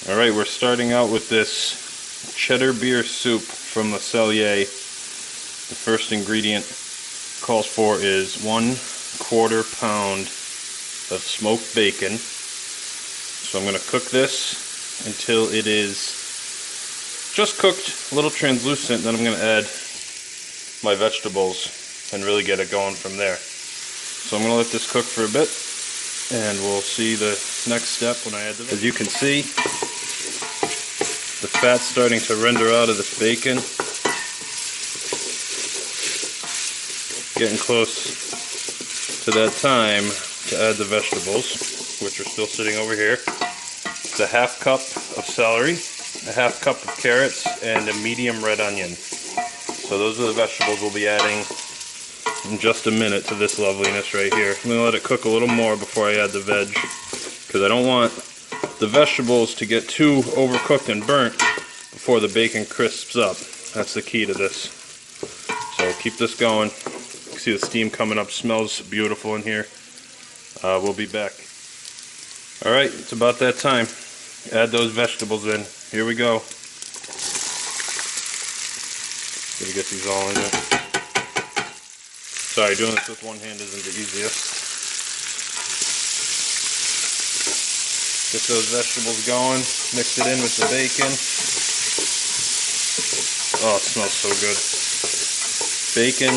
Alright, we're starting out with this Cheddar Beer soup from the Cellier. The first ingredient calls for is 1/4 pound of smoked bacon. So I'm going to cook this until it is just cooked, a little translucent, then I'm going to add my vegetables and really get it going from there. So I'm going to let this cook for a bit and we'll see the next step when I add the vegetables. As you can see, the fat's starting to render out of this bacon. Getting close to that time to add the vegetables, which are still sitting over here. It's a 1/2 cup of celery, a 1/2 cup of carrots, and a medium red onion. So those are the vegetables we'll be adding in just a minute to this loveliness right here. I'm going to let it cook a little more before I add the veg, because I don't want the vegetables to get too overcooked and burnt before the bacon crisps up. That's the key to this. So keep this going. You can see the steam coming up. Smells beautiful in here. We'll be back. Alright, it's about that time. Add those vegetables in. Here we go. Gotta get these all in there. Sorry, doing this with one hand isn't the easiest. Get those vegetables going, mix it in with the bacon. Oh, it smells so good. Bacon,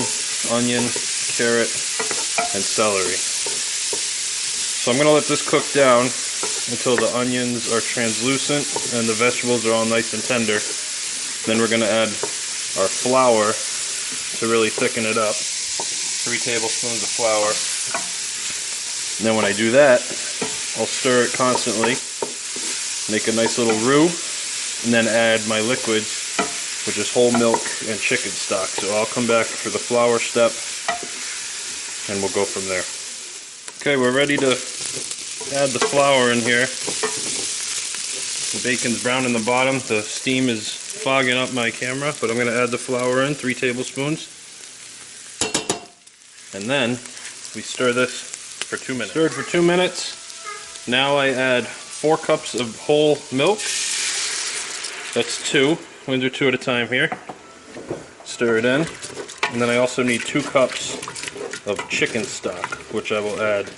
onion, carrot, and celery. So I'm going to let this cook down until the onions are translucent and the vegetables are all nice and tender. Then we're going to add our flour to really thicken it up. 3 tablespoons of flour. And then when I do that, I'll stir it constantly, make a nice little roux, and then add my liquids, which is whole milk and chicken stock. So I'll come back for the flour step, and we'll go from there. Okay, we're ready to add the flour in here. The bacon's brown in the bottom. The steam is fogging up my camera, but I'm going to add the flour in, 3 tablespoons. And then we stir this for 2 minutes. Stirred for 2 minutes. Now I add 4 cups of whole milk. That's 2. We're going to do 2 at a time here. Stir it in. And then I also need 2 cups of chicken stock, which I will add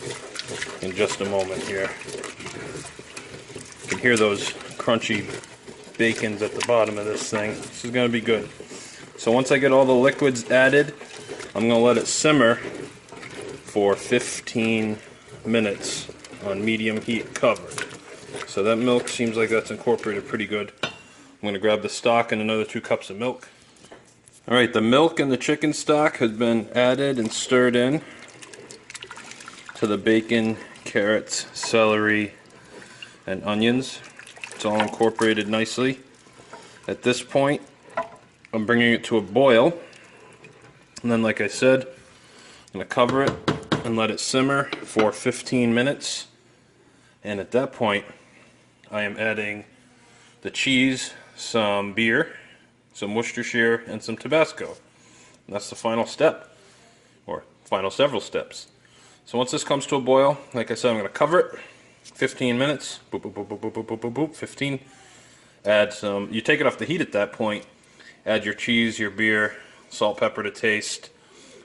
in just a moment here. You can hear those crunchy bacons at the bottom of this thing. This is going to be good. So once I get all the liquids added, I'm going to let it simmer for 15 minutes on medium heat covered. So that milk seems like that's incorporated pretty good. I'm going to grab the stock and another 2 cups of milk. Alright, the milk and the chicken stock has been added and stirred in to the bacon, carrots, celery, and onions. It's all incorporated nicely. At this point, I'm bringing it to a boil. And then, like I said, I'm going to cover it and let it simmer for 15 minutes. And at that point, I am adding the cheese, some beer, some Worcestershire, and some Tabasco. And that's the final step, or final several steps. So once this comes to a boil, like I said, I'm going to cover it. 15 minutes. Boop, boop, boop, boop, boop, boop, boop, boop. 15. Add some. You take it off the heat at that point. Add your cheese, your beer, salt, pepper to taste,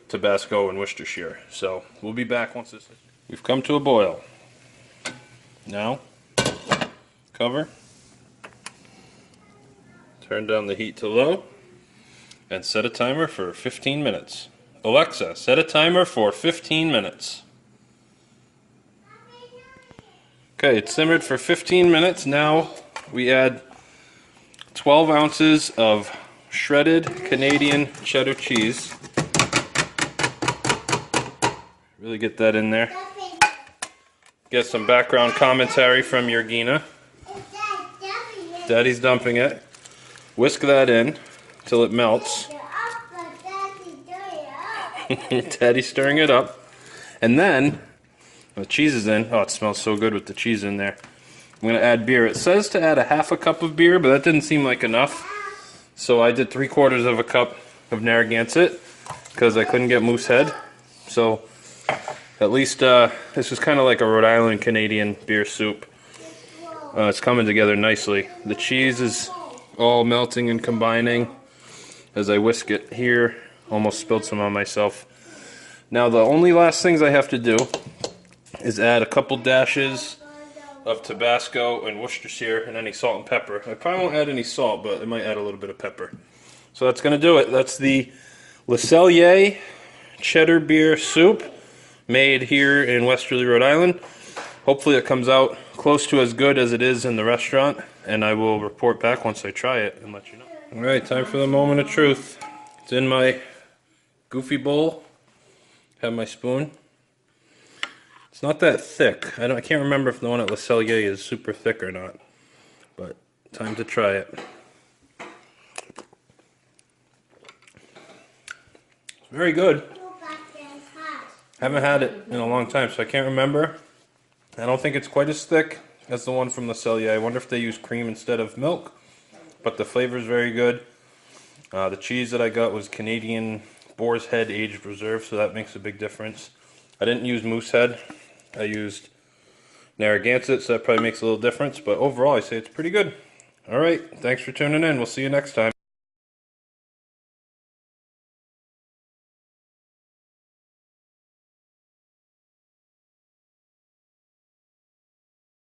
Tabasco, and Worcestershire. So we'll be back once this. We've come to a boil. Now, cover. Turn down the heat to low, and set a timer for 15 minutes. Alexa, set a timer for 15 minutes. Okay, it's simmered for 15 minutes. Now we add 12 ounces of shredded Canadian cheddar cheese. Really get that in there. Get some background commentary from Georgina. Daddy's dumping it. Whisk that in till it melts. Daddy's stirring it up. And then, the cheese is in. Oh, it smells so good with the cheese in there. I'm going to add beer. It says to add a half a cup of beer, but that didn't seem like enough. So I did 3/4 of a cup of Narragansett because I couldn't get Moosehead. So at least this is kind of like a Rhode Island Canadian beer soup. It's coming together nicely. The cheese is all melting and combining as I whisk it here. Almost spilled some on myself. Now the only last things I have to do is add a couple dashes of Tabasco and Worcestershire and any salt and pepper. I probably won't add any salt, but I might add a little bit of pepper. So that's going to do it. That's the Cellier Cheddar Beer soup made here in Westerly, Rhode Island. Hopefully it comes out close to as good as it is in the restaurant, and I will report back once I try it and let you know. Alright, time for the moment of truth. It's in my goofy bowl. Have my spoon. It's not that thick. I can't remember if the one at Le Cellier is super thick or not. But time to try it. It's very good. Haven't had it in a long time, so I can't remember. I don't think it's quite as thick as the one from Le Cellier. I wonder if they use cream instead of milk. But the flavor is very good. The cheese that I got was Canadian Boar's Head aged reserve, so that makes a big difference. I didn't use Moosehead. I used Narragansett, so that probably makes a little difference. But overall, I say it's pretty good. Alright, thanks for tuning in. We'll see you next time.